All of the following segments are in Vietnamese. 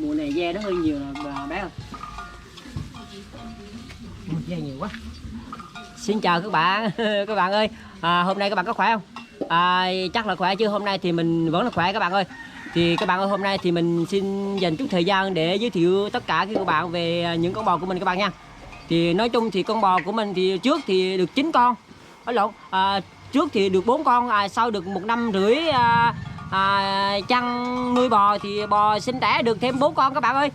mùa này ve nó hơi nhiều bà bé không? Ve nhiều quá. Xin chào các bạn. Các bạn ơi, hôm nay các bạn có khỏe không? Chắc là khỏe chứ, hôm nay thì mình vẫn là khỏe các bạn ơi. Thì các bạn ơi, hôm nay thì mình xin dành chút thời gian để giới thiệu tất cả các bạn về những con bò của mình các bạn nha. Thì nói chung thì con bò của mình thì trước thì được 9 con. Trước thì được 4 con, sau được 1 năm rưỡi chăn nuôi bò thì bò sinh đẻ được thêm 4 con các bạn ơi.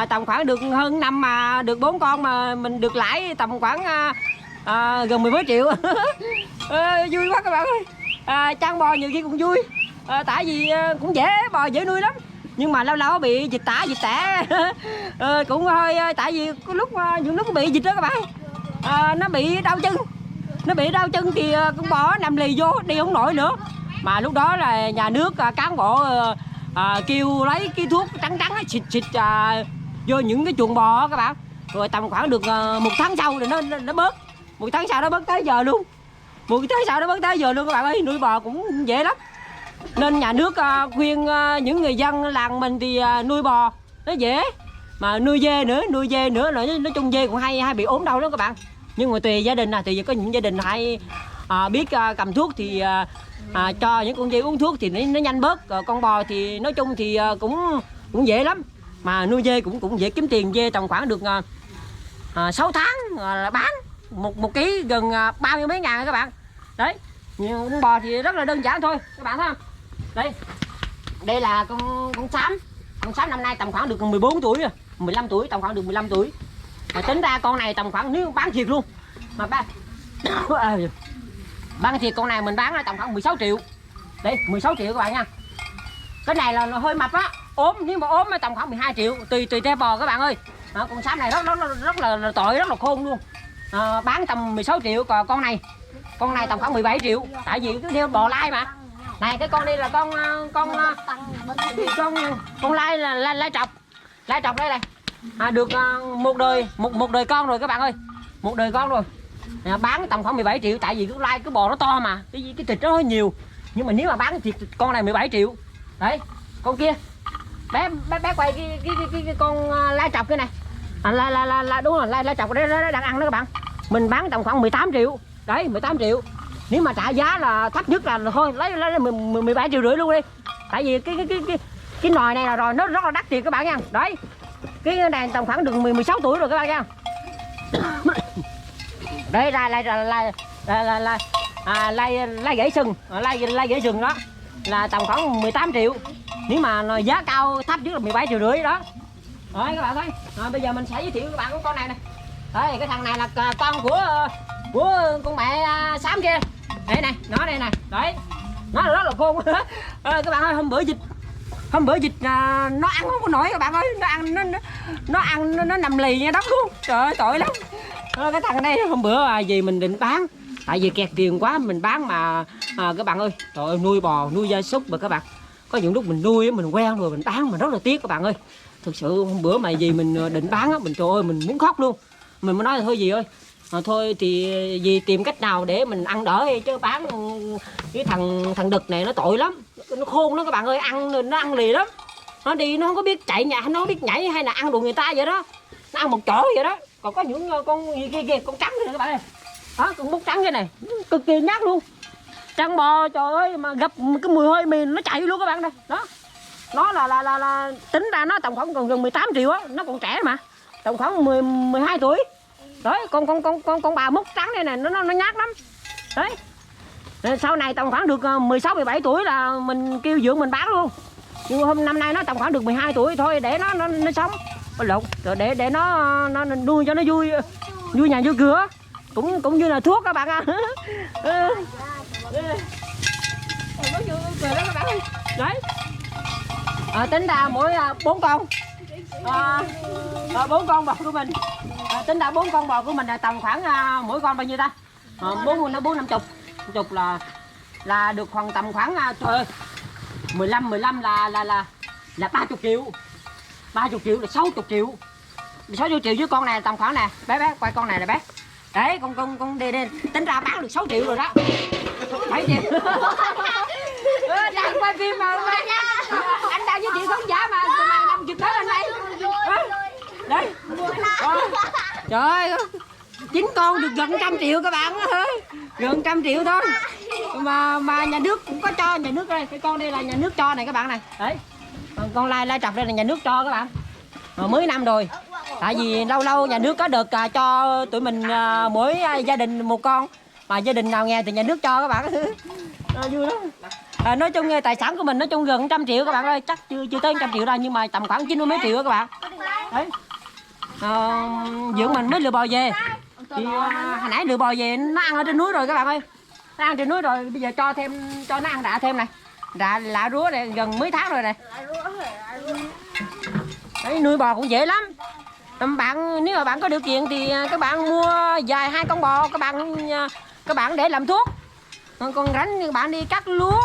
Tầm khoảng được hơn năm mà được 4 con mà mình được lãi tầm khoảng gần 10 mấy triệu. Vui quá các bạn ơi. Chăn bò nhiều khi cũng vui, tại vì cũng dễ, bò dễ nuôi lắm, nhưng mà lâu lâu bị dịch tả dịch tẻ. Cũng hơi, tại vì những lúc bị dịch đó các bạn, nó bị đau chân thì con bò nằm lì vô đi không nổi nữa, mà lúc đó là nhà nước cán bộ kêu lấy cái thuốc trắng xịt vô những cái chuồng bò các bạn, rồi tầm khoảng được 1 tháng sau thì nó bớt, 1 tháng sau nó bớt tới giờ luôn, 1 tháng sau nó bớt tới giờ luôn các bạn ơi. Nuôi bò cũng dễ lắm, nên nhà nước khuyên những người dân làng mình thì nuôi bò nó dễ, mà nuôi dê nữa là nói chung dê cũng hay bị ốm đau lắm các bạn. Nhưng mà tùy gia đình, thì có những gia đình hay biết cầm thuốc thì cho những con dê uống thuốc thì nó nhanh bớt. Con bò thì nói chung thì cũng dễ lắm, mà nuôi dê cũng dễ kiếm tiền. Dê tầm khoảng được 6 tháng là bán một ký gần 30 mấy ngàn các bạn. Đấy, con bò thì rất là đơn giản thôi các bạn thấy không. Đây là con xám năm nay tầm khoảng được 14 tuổi rồi, 15 tuổi, tầm khoảng được 15 tuổi. Mà tính ra con này tầm khoảng nếu bán thiệt luôn mà bán thiệt con này mình bán là tầm khoảng 16 triệu. Đây 16 triệu các bạn nha. Cái này là hơi mập á, ốm, nếu mà ốm tầm khoảng 12 triệu tùy theo bò các bạn ơi. Con xám này rất là tội, rất là khôn luôn. Bán tầm 16 triệu. Còn con này tầm khoảng 17 triệu, tại vì cứ theo bò lai mà. Này cái con đây là con lai là lai trọc đây này. Được một đời con rồi các bạn ơi, một đời con rồi. Bán tầm khoảng 17 triệu, tại vì cái bò nó to mà cái thịt nó hơi nhiều, nhưng mà nếu mà bán thịt con này 17 triệu. Đấy, con kia bé quay cái con lai trọc kia này, là đúng rồi, lai trọc đấy đang ăn đó các bạn. Mình bán tầm khoảng 18 triệu. Đấy, 18 triệu. Nếu mà trả giá là thấp nhất là thôi lấy 17 triệu rưỡi luôn đi, tại vì cái nồi này là rồi nó rất là đắt tiền các bạn nha. Đấy, cái này tầm khoảng được 16 tuổi rồi các bạn nha. Đây lai gãy sừng, lai gãy sừng đó là tầm khoảng 18 triệu. Nếu mà giá cao thấp nhất là 17 triệu rưỡi đó. Đấy các bạn thấy. Bây giờ mình sẽ giới thiệu các bạn con này nè. Đấy, cái thằng này là con của con mẹ xám kia. Đây này, nó đây nè. Đấy, nó là rất là khôn. Các bạn ơi, hôm bữa dịch nó ăn không có nổi các bạn ơi, nó nằm lì nha đất luôn. Trời ơi tội lắm. Cái thằng này hôm bữa gì mình định bán, tại vì kẹt tiền quá mình bán mà các bạn ơi. Trời ơi, nuôi bò nuôi gia súc mà các bạn, có những lúc mình nuôi mình quen rồi mình bán mà rất là tiếc các bạn ơi. Thực sự hôm bữa mà gì mình định bán á, mình trời ơi mình muốn khóc luôn. Mình mới nói là thôi gì ơi, thôi thì vì tìm cách nào để mình ăn đỡ đi, chứ bán cái thằng đực này nó tội lắm, nó khôn lắm các bạn ơi, nó ăn lì lắm. Nó đi nó không có biết chạy nhà, nó không biết nhảy hay là ăn đùi người ta vậy đó, nó ăn một chỗ vậy đó. Còn có những con gì kia con trắng này các bạn ơi, đó con bút trắng cái này cực kỳ nhát luôn. Trăng bò trời ơi, mà gặp cái mùi hơi mìn nó chạy luôn các bạn đây. Đó, nó là tính ra nó tầm khoảng gần 18 triệu á, nó còn trẻ mà, tầm khoảng 12 tuổi. Đấy, con bà mút trắng đây này nó nhát lắm. Đấy, sau này tầm khoảng được 16 17 tuổi là mình kêu dưỡng mình bán luôn. Nhưng hôm năm nay nó tầm khoảng được 12 tuổi thôi, để nó sống lộn rồi, để nó nuôi cho nó vui nhà vui cửa, cũng như là thuốc các bạn ạ. Đấy, tính ra mỗi 4 con 4 con bò của mình, tính ra 4 con bò của mình là tầm khoảng mỗi con bao nhiêu ta? 4 50 là được khoảng tầm khoảng 15 là 30 triệu, 30 triệu là 60 triệu, 60 triệu. Với con này tầm khoảng nè, bé quay con này nè bé. Đấy, con đi tính ra bán được 6 triệu rồi đó. 7 triệu. Đang quay phim mà anh đang giới thiệu khán giả mà tụi mày làm chụp tới lên đây. Trời ơi, 9 con được gần 100 triệu các bạn ơi, gần 100 triệu thôi. Mà nhà nước cũng có cho, nhà nước đây, cái con đây là nhà nước cho này các bạn này. Đấy. Con lai trọc đây là nhà nước cho các bạn. Mới năm rồi. Tại vì lâu lâu nhà nước có được cho tụi mình mỗi gia đình một con. Mà gia đình nào nghèo thì nhà nước cho các bạn. Vui lắm. Nói chung tài sản của mình nói chung gần 100 triệu các bạn ơi, chắc chưa tới 100 triệu đâu nhưng mà tầm khoảng 90 mấy triệu đó các bạn. Đấy. Dưỡng mình mới lừa bò về. Thì hồi nãy lừa bò về nó ăn ở trên núi rồi các bạn ơi. Nó ăn trên núi rồi, bây giờ cho nó ăn rạ thêm này. Lạ rúa này gần mấy tháng rồi này. Đấy, nuôi bò cũng dễ lắm. Nếu mà bạn có điều kiện thì các bạn mua vài 2 con bò các bạn để làm thuốc. Còn rảnh bạn đi cắt lúa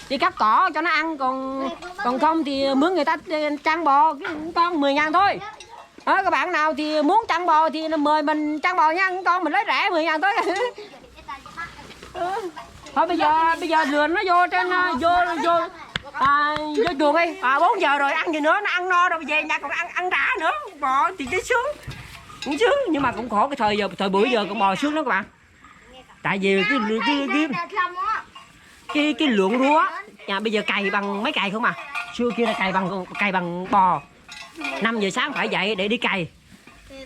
đi cắt cỏ cho nó ăn, còn không thì mướn người ta chăn bò con 10.000 thôi. Đó, các bạn nào thì muốn chăn bò thì mời mình chăn bò nha, con mình lấy rẻ 10.000 thôi. Thôi bây giờ lừa nó vô trên vô chuồng đi. 4 giờ rồi ăn gì nữa, nó ăn no rồi về nhà còn ăn rã nữa. Bò thì cái sướng. Cũng sướng nhưng mà cũng khổ cái thời buổi giờ con bò sướng lắm các bạn. Tại vì cái lượng lúa nhà bây giờ cày bằng máy cày không à. Xưa kia là cày bằng bò. 5 giờ sáng phải dậy để đi cày.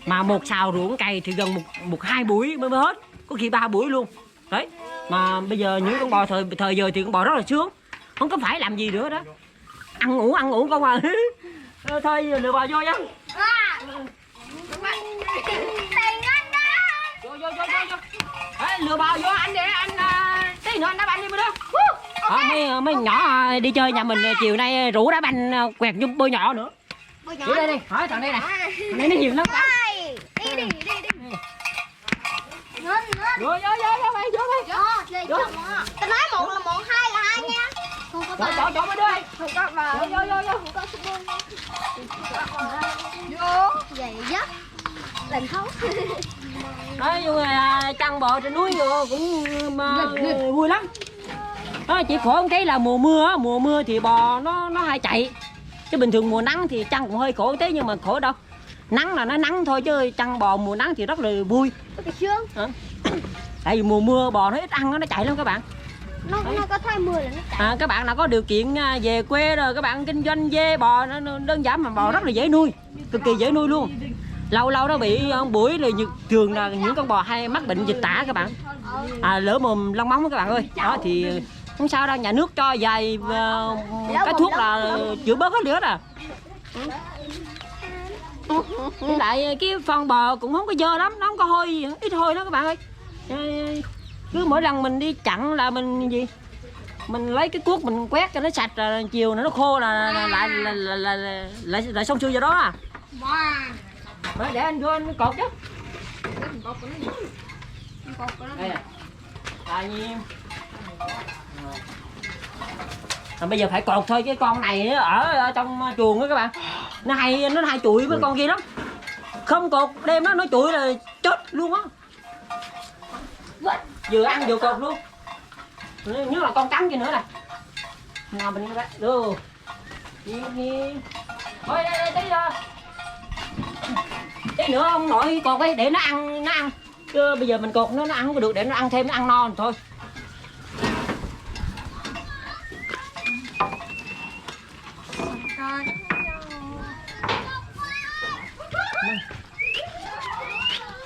Mà một xào ruộng cày thì gần một 2 buổi mới hết, có khi 3 buổi luôn. Đấy. Mà bây giờ những con bò thời giờ thì con bò rất là sướng. Không có phải làm gì nữa đó. Ăn ngủ con mà. Thôi lừa bò vô nha. Vô. Ê, lừa bò vô anh đi, anh tí nữa anh đá banh đi mới được. Mấy nhỏ đi chơi nhà mình chiều nay rủ đá banh quẹt như bơi nhỏ nữa. Đi đây đi, hỏi thằng đây nè. Thằng này nó nhiều lắm cả. Đi. Vô mày, vô. Tao nói một là một, hai là hai nha. Không có bà. Chỗ mới đưa. Không có bà. Vô. Không có sức luôn. Vô. Vậy dắt. Lần không. Nói chung là chăn bò trên núi vô cũng vui lắm. Đó, chỉ khổ một cái là mùa mưa thì bò nó hay chạy. Chứ bình thường mùa nắng thì chăn cũng hơi khổ tí nhưng mà khổ đâu. Nắng là nó nắng thôi chứ chăn bò mùa nắng thì rất là vui. Tại vì mùa mưa bò nó ít ăn nó chạy lắm các bạn. Nó có thay mưa là nó chạy. Các bạn nào có điều kiện về quê rồi các bạn kinh doanh dê bò nó đơn giản mà bò rất là dễ nuôi, cực kỳ dễ nuôi luôn. Lâu nó bị buổi là thường là những con bò hay mắc bệnh dịch tả các bạn. Lỡ mồm lông móng các bạn ơi. Đó thì không sao đâu, nhà nước cho vài cái thuốc là chữa bớt hết nữa à. Với lại cái phân bò cũng không có dơ lắm, nó không có hôi, ít hôi đó các bạn ơi. Cứ mỗi lần mình đi chặn là mình mình lấy cái cuốc mình quét cho nó sạch, rồi chiều nó khô là lại xong xuôi giờ đó à. Để anh vô anh cột chứ. Đây bây giờ phải cột thôi, cái con này ở trong chuồng đó các bạn, nó hay chụi với con kia lắm, không cột đêm nó chụi là chết luôn á, vừa ăn vừa cột luôn, nhất là con trắng kia nữa nè. Nào mình đưa thôi đây tí nữa ông nội cột ấy để nó ăn chứ bây giờ mình cột nó ăn không được, để nó ăn thêm, nó ăn no rồi thôi.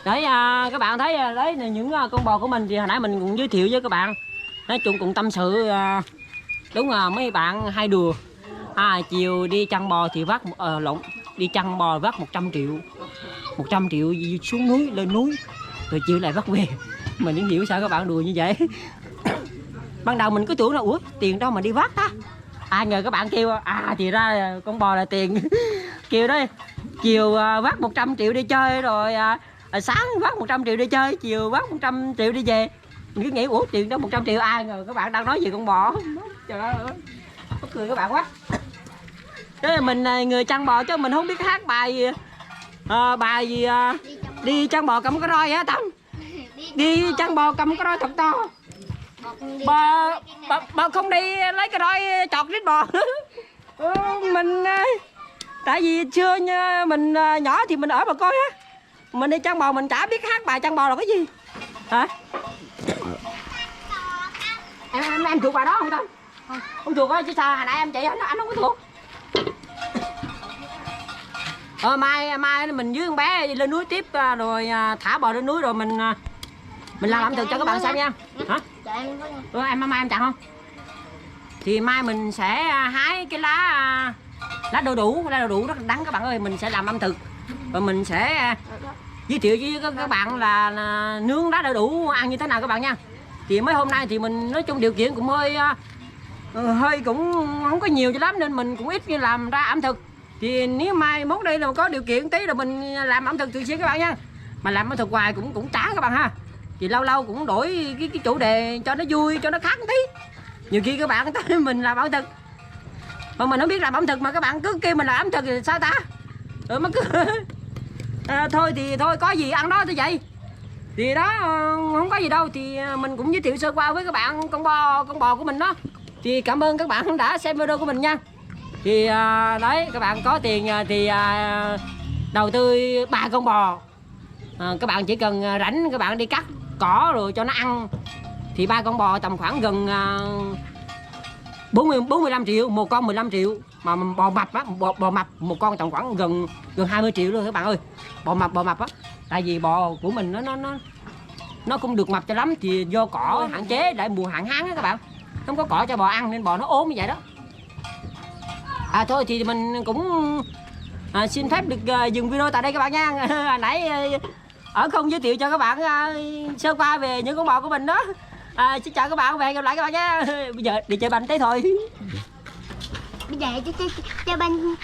Đấy các bạn thấy đấy là những con bò của mình thì hồi nãy mình cũng giới thiệu với các bạn, nói chung cũng tâm sự đúng là mấy bạn hay đùa chiều đi chăn bò thì vác đi chăn bò vác 100 triệu xuống núi lên núi rồi chiều lại vác về. Mình không hiểu sao các bạn đùa như vậy. Ban đầu mình cứ tưởng là ủa tiền đâu mà đi vác ta, nhờ các bạn kêu thì ra con bò là tiền. Kêu đấy chiều vác 100 triệu đi chơi rồi sáng vác 100 triệu đi chơi, chiều vác 100 triệu đi về. Mình cứ nghĩ ủa tiền đó 100 triệu ai ngờ các bạn đang nói về con bò. Trời ơi mắc cười các bạn quá. Thế là mình người chăn bò chứ mình không biết hát bài gì đi chăn bò cầm cái roi á Tâm, đi chăn bò cầm cái roi thật to, bò không đi lấy cái roi chọt rít bò. Tại vì xưa nha, mình nhỏ thì mình ở bà coi á, mình đi chăn bò mình chả biết hát bài chăn bò là cái gì hả? Em thuộc bài đó không ta? Không thuộc á chứ sao hồi nãy em chị anh không có thuộc. Mai mình với con bé đi lên núi tiếp rồi thả bò lên núi rồi mình làm ẩm thực cho các bạn xem nha. Hả? Mai em chặn không? Thì mai mình sẽ hái cái lá đu đủ rất đắng các bạn ơi, mình sẽ làm ẩm thực và mình sẽ giới thiệu với các bạn là nướng lá đu đủ ăn như thế nào các bạn nha. Thì mấy hôm nay thì mình nói chung điều kiện cũng hơi cũng không có nhiều cho lắm nên mình cũng ít làm ra ẩm thực. Thì nếu mai mốt đây là có điều kiện tí rồi mình làm ẩm thực thường xuyên các bạn nha. Mà làm ẩm thực hoài cũng chán các bạn ha. Thì lâu lâu cũng đổi cái chủ đề cho nó vui, cho nó khác một tí. Nhiều khi các bạn tới mình làm ẩm thực mà mình không biết làm ẩm thực mà các bạn cứ kêu mình làm ẩm thực thì sao ta? Mà cứ thôi thì thôi có gì ăn đó thôi vậy. Thì đó không có gì đâu, thì mình cũng giới thiệu sơ qua với các bạn con bò của mình đó. Thì cảm ơn các bạn đã xem video của mình nha. Thì đấy các bạn có tiền thì đầu tư 3 con bò. Các bạn chỉ cần rảnh các bạn đi cắt cỏ rồi cho nó ăn. Thì 3 con bò tầm khoảng gần 45 triệu, một con 15 triệu. Mà bò mập á, bò mập một con tầm khoảng gần 20 triệu luôn các bạn ơi. Bò mập á. Tại vì bò của mình nó cũng được mập cho lắm, thì do cỏ hạn chế lại mùa hạn hán á các bạn. Không có cỏ cho bò ăn nên bò nó ốm như vậy đó. Thôi thì mình cũng xin phép được dừng video tại đây các bạn nha. Nãy ở không giới thiệu cho các bạn sơ qua về những con bò của mình đó. Xin chào các bạn và hẹn gặp lại các bạn nhé. Bây giờ đi chơi banh tí thôi. Bây giờ chơi banh.